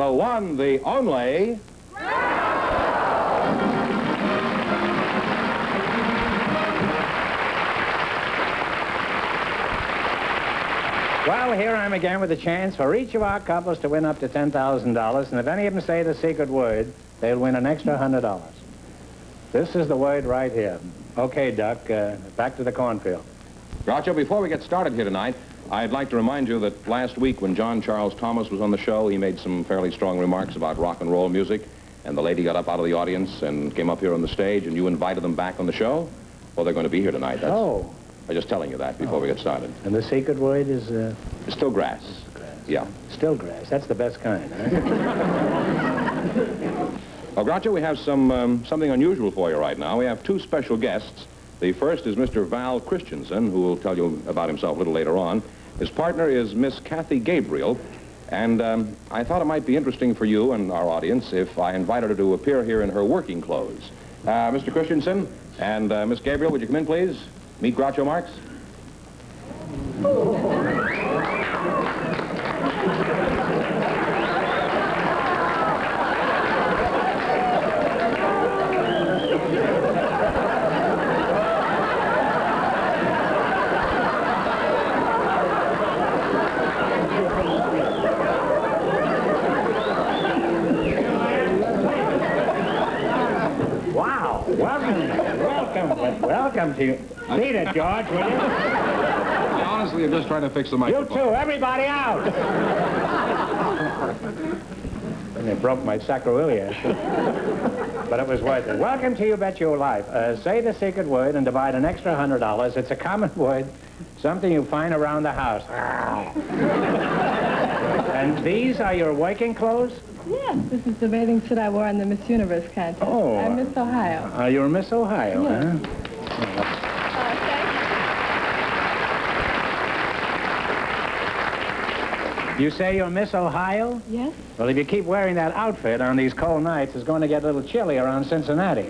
the one, the only... Well, here I'm again with a chance for each of our couples to win up to $10,000, and if any of them say the secret word, they'll win an extra $100. This is the word right here. Okay, Duck, back to the cornfield. Groucho, before we get started here tonight, I'd like to remind you that last week when John Charles Thomas was on the show, he made some fairly strong remarks about rock and roll music, and the lady got up out of the audience and came up here on the stage, and you invited them back on the show. Well, they're going to be here tonight. Oh. I'm just telling you that before we get started. And the secret word is... It's still grass. Grass. Yeah. Still grass. That's the best kind, huh? Well, Groucho, we have something unusual for you right now. We have two special guests. The first is Mr. Val Christensen, who will tell you about himself a little later on. His partner is Miss Kathy Gabriel, and I thought it might be interesting for you and our audience if I invited her to appear here in her working clothes. Mr. Christensen and Miss Gabriel, would you come in, please? Meet Groucho Marx. Wow. Welcome to you. Beat it, George, will you? Honestly, I'm just trying to fix the microphone. You two, everybody out! And they broke my sacroiliac. But it was worth it. Welcome to You Bet Your Life. Say the secret word and divide an extra $100. It's a common word, something you find around the house. And these are your working clothes? Yes, this is the bathing suit I wore in the Miss Universe contest. Oh. I'm Miss Ohio. You're Miss Ohio, Yes. huh? You say you're Miss Ohio? Yes. Well, if you keep wearing that outfit on these cold nights, it's going to get a little chilly around Cincinnati.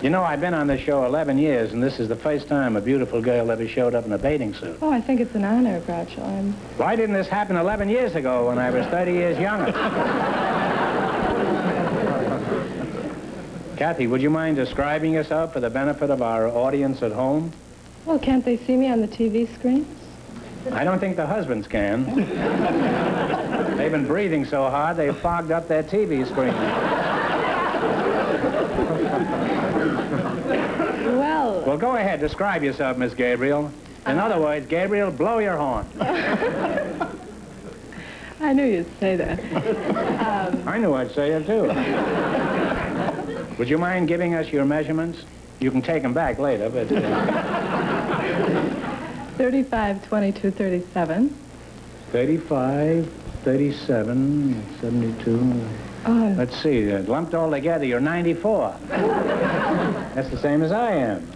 You know, I've been on this show 11 years, and this is the first time a beautiful girl ever showed up in a bathing suit. Oh, I think it's an honor, Groucho. Why didn't this happen 11 years ago when I was 30 years younger? Kathy, would you mind describing yourself for the benefit of our audience at home? Well, can't they see me on the TV screen? I don't think the husbands can. They've been breathing so hard, they've fogged up their TV screen. Well, go ahead. Describe yourself, Miss Gabriel. In other words, Gabriel, blow your horn. I knew you'd say that. I knew I'd say it, too. Would you mind giving us your measurements? You can take them back later, but... 35, 22, 37. 35, 37, 72... Oh. Let's see, lumped all together, you're 94. That's the same as I am.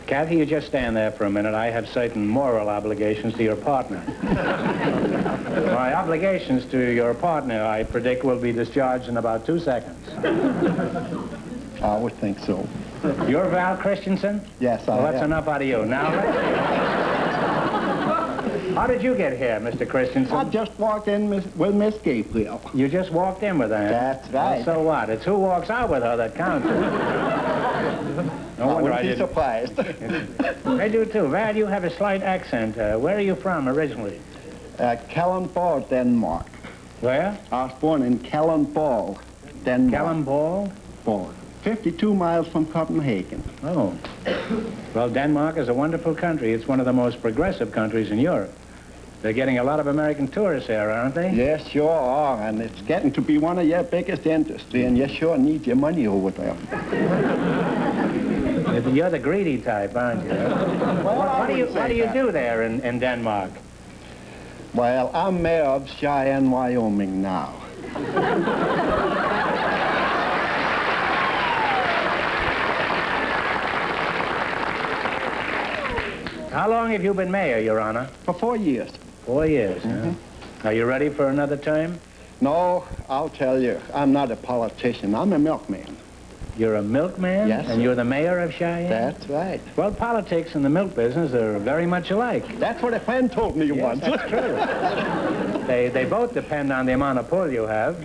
Kathy, you just stand there for a minute. I have certain moral obligations to your partner. My obligations to your partner, I predict, will be discharged in about 2 seconds. I would think so. You're Val Christensen? Yes, Well, that's am. enough out of you. Now, how did you get here, Mr. Christensen? I just walked in with Miss Gabriel. You just walked in with her? That's right. Well, so what? It's who walks out with her that counts. No wonder I wouldn't be didn't. surprised. I do, too. Val, you have a slight accent. Where are you from originally? Kalundborg, Denmark. Where? I was born in Kalundborg, Denmark. Kalundborg? 52 miles from Copenhagen. Oh. Well, Denmark is a wonderful country. It's one of the most progressive countries in Europe. They're getting a lot of American tourists here, aren't they? Yes, sure are, and it's getting to be one of your biggest industry, and you sure need your money over there. You're the greedy type, aren't you? What do you do there in Denmark? Well, I'm mayor of Cheyenne, Wyoming now. How long have you been mayor, Your Honor? For 4 years. 4 years, huh? Are you ready for another term? No, I'll tell you, I'm not a politician. I'm a milkman. You're a milkman? Yes, And sir. you're the mayor of Cheyenne? That's right. Well, politics and the milk business are very much alike. That's what a friend told me Yes, once. that's true. They both depend on the amount of pull you have.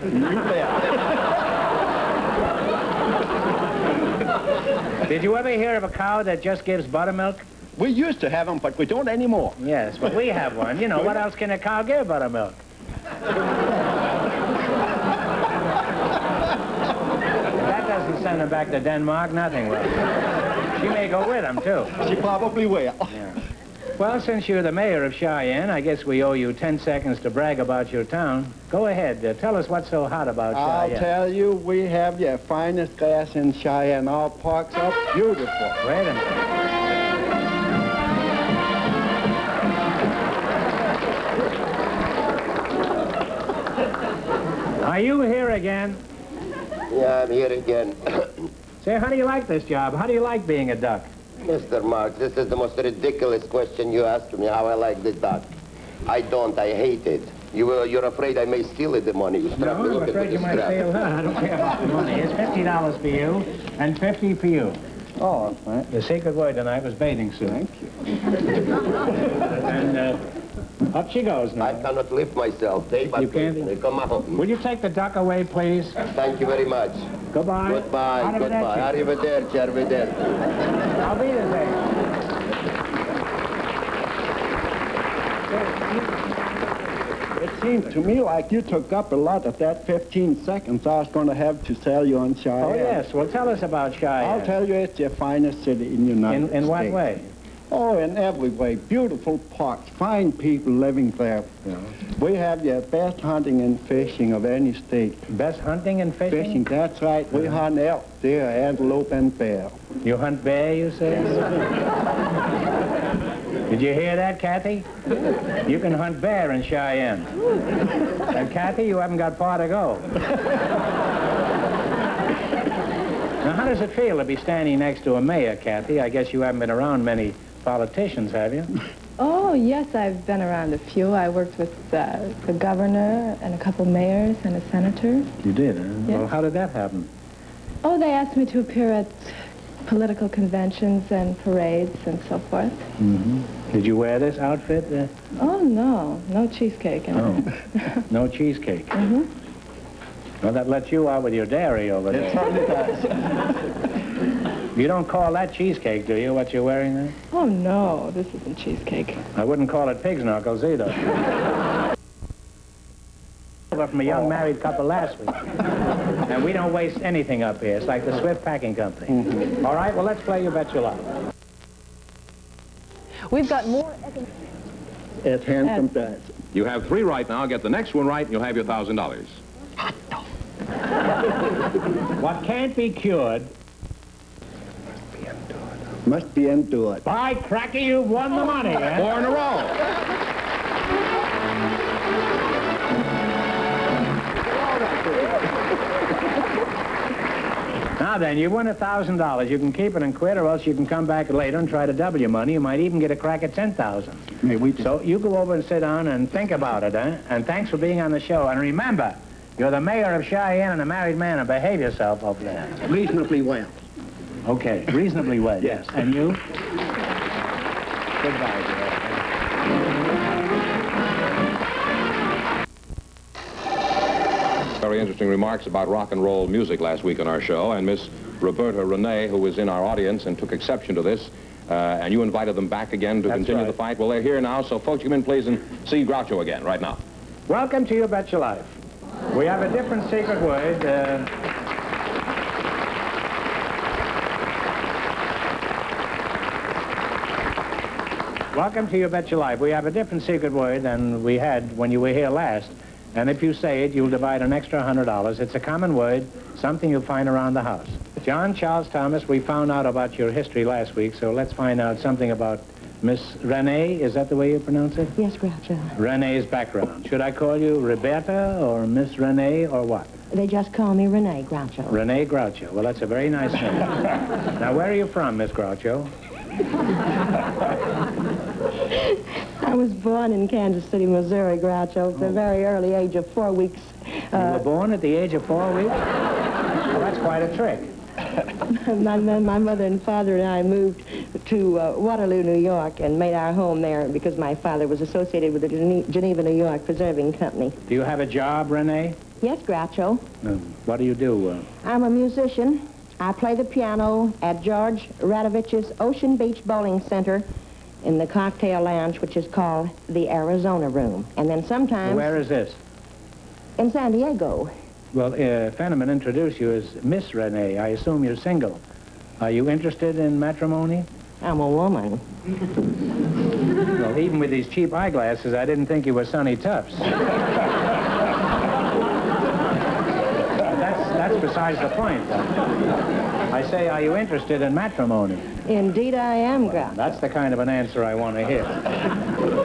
Did you ever hear of a cow that just gives buttermilk? We used to have them, but we don't anymore. Yes, but we have one. You know, what else can a cow give buttermilk? That doesn't send her back to Denmark, nothing will. She may go with him, too. She probably will. Yeah. Well, since you're the mayor of Cheyenne, I guess we owe you 10 seconds to brag about your town. Go ahead. Tell us what's so hot about Cheyenne. I'll tell you, we have the finest grass in Cheyenne. Our parks are beautiful. Wait a minute. Are you here again? Yeah, I'm here again. Say, how do you like this job? How do you like being a duck? Mr. Marx, this is the most ridiculous question you asked me, how I like the duck. I don't, I hate it. You're afraid I may steal the money. You strap me, No, look I'm at afraid the you might strap. steal that. I don't care about the money. It's $50 for you and $50 for you. Oh, thank The secret word tonight was bathing suit. you. And up she goes now. I cannot lift myself. They You can't? come out. Will you take the duck away, please? Thank you very much. Goodbye. Goodbye, goodbye. Arrivederci. Arrivederci, arrivederci. I'll be there. It seemed to me like you took up a lot of that 15 seconds I was going to have to tell you on Cheyenne. Oh, yes. Well, tell us about Cheyenne. I'll tell you it's the finest city in the United States. In what way? Oh, in every way. Beautiful parks, fine people living there. Yeah. We have the best hunting and fishing of any state. Best hunting and fishing? Fishing, that's right. We hunt elk, deer, antelope, and bear. You hunt bear, you say? Did you hear that, Kathy? You can hunt bear in Cheyenne. And Kathy, you haven't got far to go. Now, how does it feel to be standing next to a mayor, Kathy? I guess you haven't been around many politicians, have you? Oh, yes, I've been around a few. I worked with the governor and a couple mayors and a senator. You did, huh? Yes. Well, how did that happen? Oh, they asked me to appear at political conventions and parades and so forth. Mm-hmm. Did you wear this outfit? Oh, no. No cheesecake in Oh, it. no cheesecake. Mm-hmm. Well, that lets you out with your dairy over It there. certainly does. You don't call that cheesecake, do you, what you're wearing there? Oh, no. This isn't cheesecake. I wouldn't call it pig's knuckles either. From a young married couple last week. And we don't waste anything up here. It's like the Swift Packing Company. Mm-hmm. All right, well, let's play You Bet Your Life. We've got more... It's handsome does. You have 3 right now. Get the next one right, and you'll have your $1,000. What can't be cured... Must be endured. By cracky, you've won the money, eh? 4 in a row. Now then, you won $1,000. You can keep it and quit, or else you can come back later and try to double your money. You might even get a crack at $10,000. May we do? So you go over and sit down and think about it, eh? And thanks for being on the show. And remember, you're the mayor of Cheyenne and a married man, and behave yourself over there. Reasonably well. Okay, reasonably well. Yes. And you? Goodbye, dear. Very interesting remarks about rock and roll music last week on our show, and Miss Roberta Rene, who was in our audience and took exception to this, and you invited them back again to That's continue right. the fight. Well, they're here now, so folks, come in, please, and see Groucho again right now. Welcome to You Bet Your Life. We have a different secret word. Welcome to You Bet Your Life. We have a different secret word than we had when you were here last. And if you say it, you'll divide an extra $100. It's a common word, something you'll find around the house. John Charles Thomas, we found out about your history last week, so let's find out something about Miss Rene. Is that the way you pronounce it? Yes, Groucho. Rene's background. Should I call you Roberta or Miss Rene or what? They just call me Rene Groucho. Rene Groucho. Well, that's a very nice name. Now, where are you from, Miss Groucho? I was born in Kansas City, Missouri, Groucho, at the very early age of 4 weeks. You were born at the age of 4 weeks? Well, that's quite a trick. My mother and father and I moved to Waterloo, New York, and made our home there because my father was associated with the Geneva, New York Preserving Company. Do you have a job, Rene? Yes, Groucho. What do you do? I'm a musician. I play the piano at George Radovich's Ocean Beach Bowling Center in the cocktail lounge, which is called the Arizona Room. And then sometimes... Where is this? In San Diego. Well, Fenneman introduced you as Miss Rene. I assume you're single. Are you interested in matrimony? I'm a woman. Well, even with these cheap eyeglasses, I didn't think you were Sonny Tufts. That's besides the point. I say, are you interested in matrimony? Indeed I am, Groucho. That's the kind of an answer I want to hear.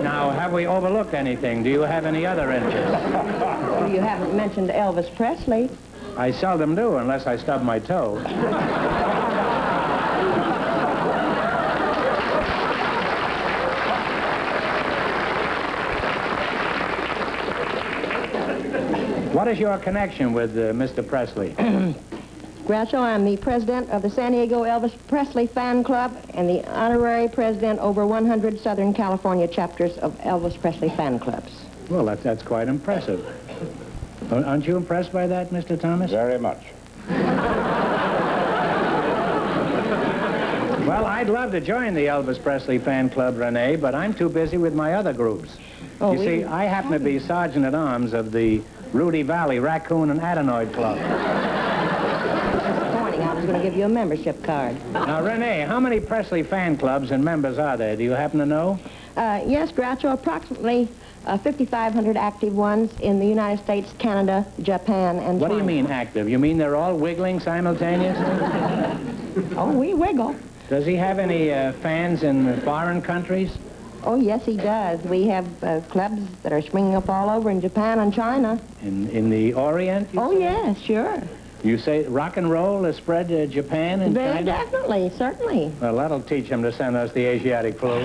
Now, have we overlooked anything? Do you have any other interests? Well, you haven't mentioned Elvis Presley. I seldom do, unless I stub my toe. What is your connection with Mr. Presley? Groucho, I'm the president of the San Diego Elvis Presley Fan Club and the honorary president over 100 Southern California chapters of Elvis Presley Fan Clubs. Well, that's quite impressive. Aren't you impressed by that, Mr. Thomas? Very much. Well, I'd love to join the Elvis Presley Fan Club, Rene, but I'm too busy with my other groups. Oh, you see, I happen to be Sergeant-at-Arms of the Rudy Valley Raccoon and Adenoid Club. Disappointing. I was going to give you a membership card. Now, Rene, how many Presley fan clubs and members are there? Do you happen to know? Yes, Groucho, approximately 5,500 active ones in the United States, Canada, Japan, and What do China. you mean active? You mean they're all wiggling simultaneously? Oh, we wiggle. Does he have any fans in foreign countries? Oh, yes, he does. We have clubs that are springing up all over in Japan and China. In the Orient? Oh, yes, sure. You say rock and roll has spread to Japan and Very China? definitely, certainly. Well, that'll teach him to send us the Asiatic flu.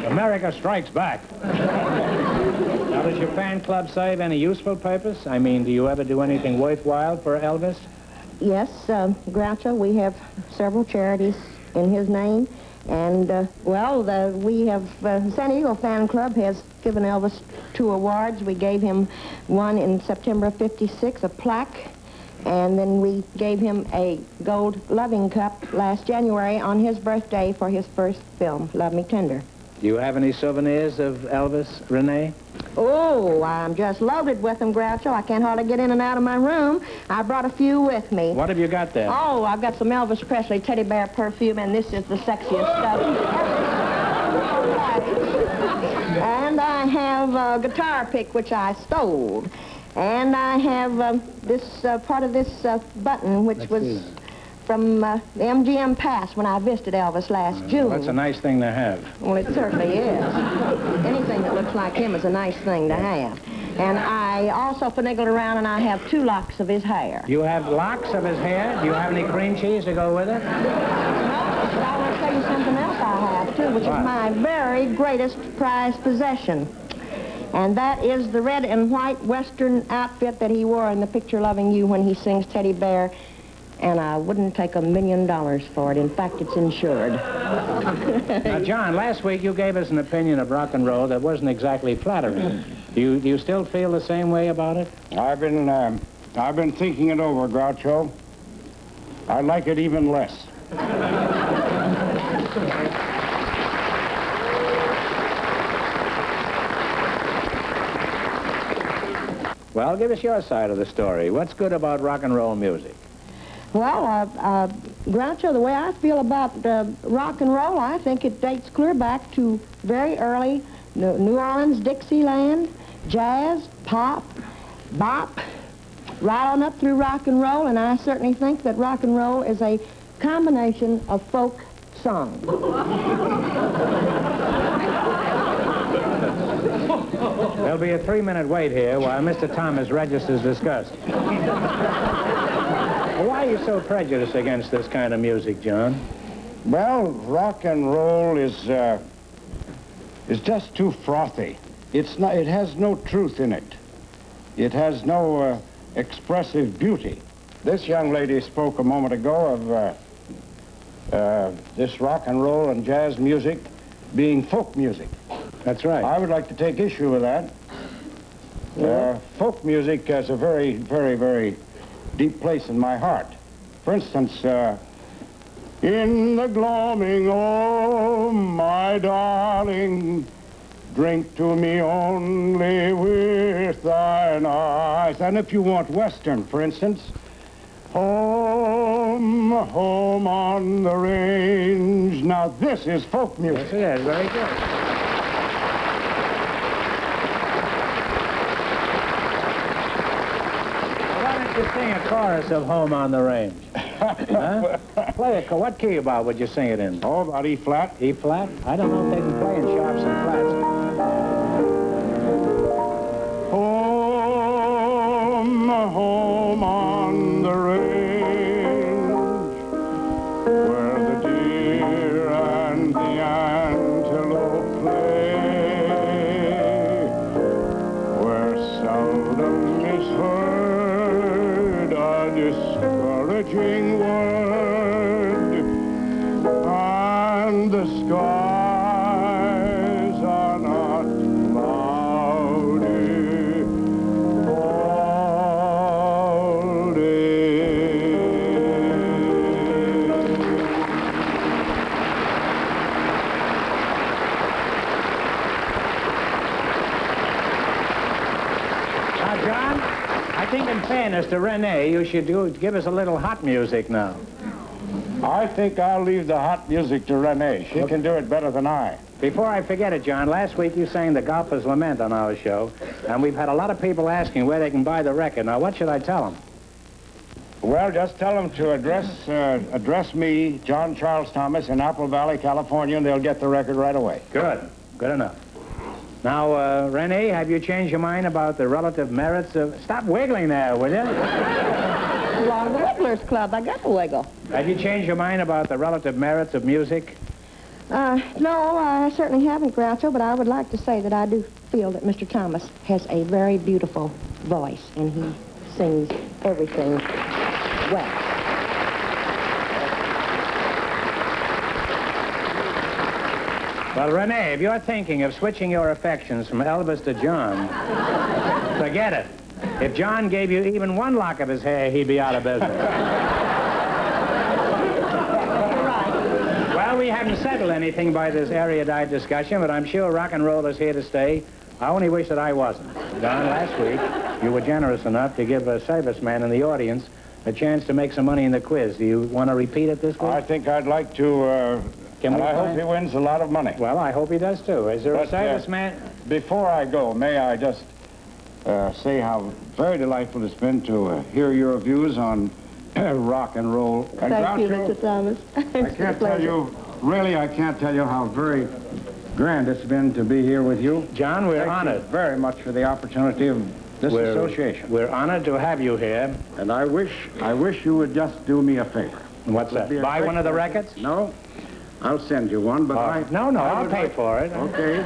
America strikes back. Now, does your fan club serve any useful purpose? I mean, do you ever do anything worthwhile for Elvis? Yes, Groucho, we have several charities in his name. And, we have, San Diego Fan Club has given Elvis 2 awards. We gave him one in September of '56, a plaque. And then we gave him a gold loving cup last January on his birthday for his first film, Love Me Tender. Do you have any souvenirs of Elvis, Rene? Oh, I'm just loaded with them, Groucho. I can't hardly get in and out of my room. I brought a few with me. What have you got there? Oh, I've got some Elvis Presley teddy bear perfume, and this is the sexiest stuff. And I have a guitar pick, which I stole. And I have this part of this button, which was from the MGM Pass when I visited Elvis last June. Well, that's a nice thing to have. Well, it certainly is. Anything that looks like him is a nice thing to have. And I also finagled around, and I have 2 locks of his hair. You have locks of his hair? Do you have any cream cheese to go with it? No, but I want to tell you something else I have, too, which is my very greatest prized possession. And that is the red and white Western outfit that he wore in the picture Loving You when he sings Teddy Bear. And I wouldn't take $1 million for it. In fact, it's insured. Now, John, last week you gave us an opinion of rock and roll that wasn't exactly flattering. Do you still feel the same way about it? I've been thinking it over, Groucho. I like it even less. Well, give us your side of the story. What's good about rock and roll music? Well, Groucho, the way I feel about rock and roll, I think it dates clear back to very early New Orleans, Dixieland, jazz, pop, bop, right on up through rock and roll, and I certainly think that rock and roll is a combination of folk song. There'll be a 3-minute wait here while Mr. Thomas registers disgust. Why are you so prejudiced against this kind of music, John? Well, rock and roll is is just too frothy. It's not, it has no truth in it. It has no expressive beauty. This young lady spoke a moment ago of this rock and roll and jazz music being folk music. That's right. I would like to take issue with that. Folk music has a very, very, very deep place in my heart. For instance, in the gloaming, oh, my darling, drink to me only with thine eyes. And if you want Western, for instance, home, home on the range. Now, this is folk music. Yes, it is. Very good. Why don't you sing a chorus of Home on the Range? Huh? Play it. What key about would you sing it in? Oh, about E flat. E flat? I don't know if they can play in sharps and flats. Home, home on the range, where the deer and the antelope play, where seldom is heard a discouraging word, and the skies are not cloudy all day. Now, John, I think in fairness to Rene, you should give us a little hot music now. I think I'll leave the hot music to Rene. She can do it better than I. Before I forget it, John, last week you sang The Golfer's Lament on our show, and we've had a lot of people asking where they can buy the record. Now, what should I tell them? Well, just tell them to address me, John Charles Thomas, in Apple Valley, California, and they'll get the record right away. Good. Good enough. Now, Rene, have you changed your mind about the relative merits of... Stop wiggling there, will you? Along the Wigglers Club, I got the wiggle. Have you changed your mind about the relative merits of music? No, I certainly haven't, Groucho, but I would like to say that I do feel that Mr. Thomas has a very beautiful voice, and he sings everything well. Well, Rene, if you're thinking of switching your affections from Elvis to John, forget it. If John gave you even one lock of his hair, he'd be out of business. Well, we haven't settled anything by this erudite discussion, but I'm sure rock and roll is here to stay. I only wish that I wasn't. Don, last week, you were generous enough to give a serviceman in the audience a chance to make some money in the quiz. Do you want to repeat it this week? I think I'd like to, and I hope he wins a lot of money. Well, I hope he does, too. Is there a serviceman? Before I go, may I just say how very delightful it's been to hear your views on rock and roll. And Thank you, Groucho, Mr. Thomas. I can't tell you, really, I can't tell you how very grand it's been to be here with you. John, we're honored. Thank you very much for the opportunity of this association. We're honored to have you here. And I wish you would just do me a favor. What's that? Buy one of the records? No, I'll send you one, but I'll pay for it. Okay.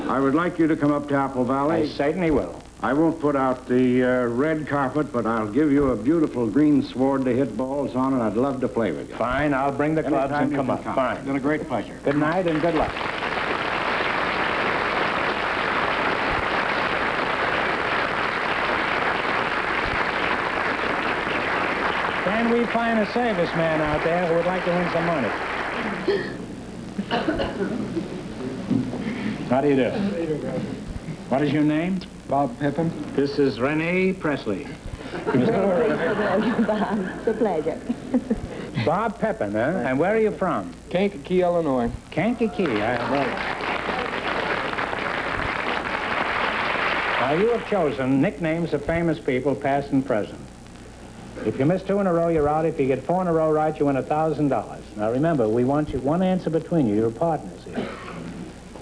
I would like you to come up to Apple Valley. I certainly will. I won't put out the red carpet, but I'll give you a beautiful green sward to hit balls on, and I'd love to play with you. Fine, I'll bring the clubs and come up. Fine. It's been a great pleasure. Good night and good luck. Can we find a serviceman out there who would like to win some money? How do you do? What is your name? Bob Pepin. This is Rene Presley. Bob, it's a pleasure. Bob Pepin, huh? And where are you from? Kankakee, Illinois. Kankakee. Now, you have chosen nicknames of famous people, past and present. If you miss 2 in a row, you're out. If you get 4 in a row right, you win $1,000. Now, remember, we want you one answer between you. You're partners here.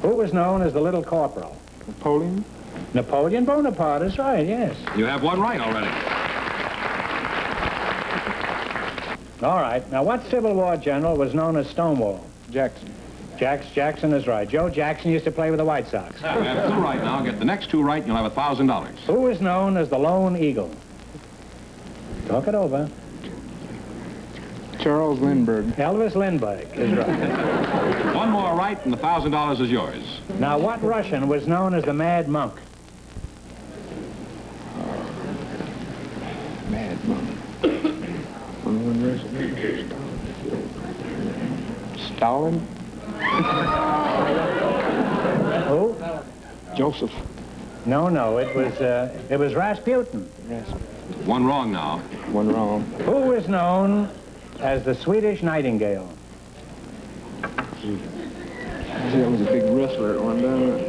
Who was known as the Little Corporal? Napoleon. Napoleon Bonaparte is right, yes. You have one right already. All right. Now, what Civil War general was known as Stonewall? Jackson. Jackson is right. Joe Jackson used to play with the White Sox. You have 2 right now. Get the next 2 right, and you'll have $1,000. Who is known as the Lone Eagle? Talk it over. Charles Lindbergh. Elvis Lindbergh is right. 1 more right, and the $1,000 is yours. Now, what Russian was known as the Mad Monk? Mad Monk. Stalin? Who? Joseph. No, it was Rasputin. 1 wrong now. 1 wrong. Who is known as the Swedish Nightingale? That was a big wrestler at one time.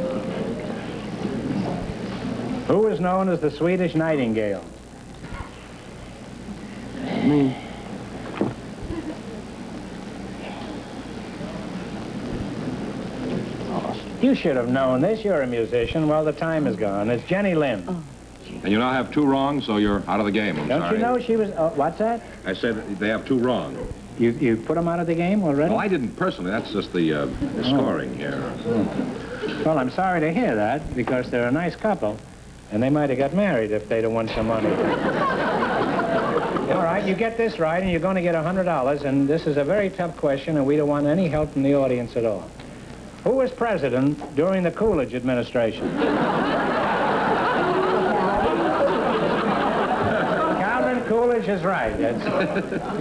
Who is known as the Swedish Nightingale? Me. You should have known this. You're a musician. Well, the time is gone. It's Jenny Lind. Oh. And you now have 2 wrong, so you're out of the game. I'm Don't sorry. you know she was... what's that? I said they have 2 wrong. You put them out of the game already? Well, I didn't personally. That's just the scoring here. Well, I'm sorry to hear that, because they're a nice couple, and they might have got married if they'd have won some money. All right, you get this right, and you're going to get $100, and this is a very tough question, and we don't want any help from the audience at all. Who was president during the Coolidge administration? Calvin Coolidge is right.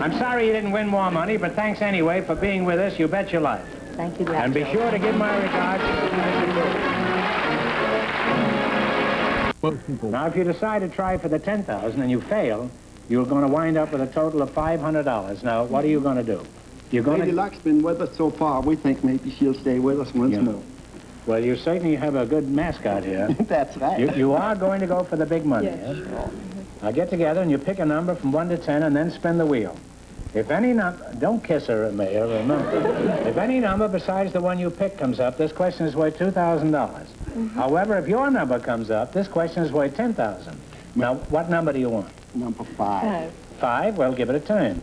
I'm sorry you didn't win more money, but thanks anyway for being with us. You bet your life. Thank you, Groucho. And be sure to give my regards. Now, if you decide to try for the $10,000 and you fail, you're going to wind up with a total of $500. Now, what are you going to do? You're going Lady Luck's been with us so far. We think maybe she'll stay with us once more. Well, you certainly have a good mascot here. That's right. You are going to go for the big money, Yes. yes? Now, get together and you pick a number from 1 to 10 and then spin the wheel. If any number... Don't kiss her, Mayor, remember. If any number besides the one you pick comes up, this question is worth $2,000. However, if your number comes up, this question is worth $10,000. Now, what number do you want? Number 5. 5? Well, give it a turn.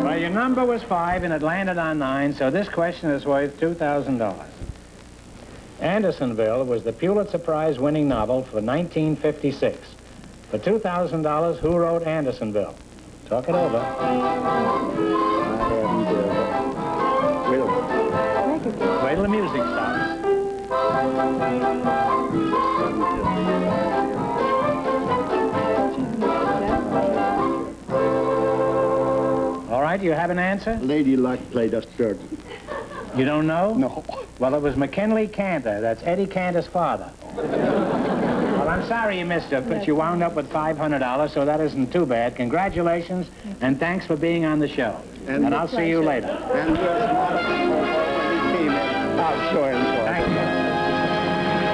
Well, your number was 5 and it landed on 9, so this question is worth $2,000. Andersonville was the Pulitzer Prize winning novel for 1956. For $2,000, who wrote Andersonville? Talk it over. Wait till the music stops. All right, you have an answer? Lady Luck played us third. You don't know? No. Well, it was McKinley Cantor. That's Eddie Cantor's father. Well, I'm sorry you missed it, but you wound up with $500, so that isn't too bad. Congratulations, and thanks for being on the show. And I'll see you later. And when he came in, I'll show him. Thank you.